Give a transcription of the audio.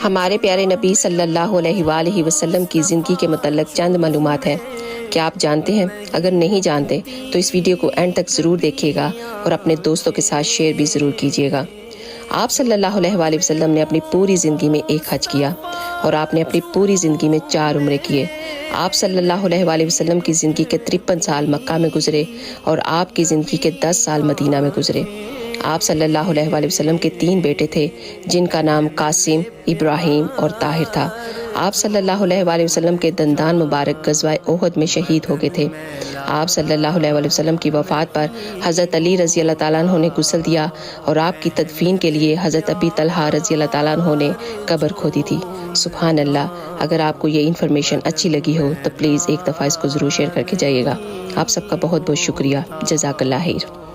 ہمارے پیارے نبی صلی اللہ علیہ وآلہ وسلم کی زندگی کے متعلق چند معلومات ہیں۔ کیا آپ جانتے ہیں؟ اگر نہیں جانتے تو اس ویڈیو کو اینڈ تک ضرور دیکھیے گا اور اپنے دوستوں کے ساتھ شیئر بھی ضرور کیجیے گا۔ آپ صلی اللہ علیہ وآلہ وسلم نے اپنی پوری زندگی میں ایک حج کیا اور آپ نے اپنی پوری زندگی میں 4 عمرے کیے۔ آپ صلی اللہ علیہ وآلہ وسلم کی زندگی کے 53 سال مکہ میں گزرے اور آپ کی زندگی کے 10 سال مدینہ میں گزرے۔ آپ صلی اللہ علیہ وآلہ وسلم کے 3 بیٹے تھے جن کا نام قاسم، ابراہیم اور طاہر تھا۔ آپ صلی اللہ علیہ وآلہ وسلم کے دندان مبارک غزوہ احد میں شہید ہو گئے تھے۔ آپ صلی اللہ علیہ وآلہ وسلم کی وفات پر حضرت علی رضی اللہ تعالیٰ عنہ نے غسل دیا اور آپ کی تدفین کے لیے حضرت ابی طلحہ رضی اللہ تعالیٰ عنہ نے قبر کھودی تھی۔ سبحان اللہ۔ اگر آپ کو یہ انفارمیشن اچھی لگی ہو تو پلیز ایک دفعہ اس کو ضرور شیئر کر کے جائیے گا۔ آپ سب کا بہت بہت شکریہ۔ جزاک اللہ خیر۔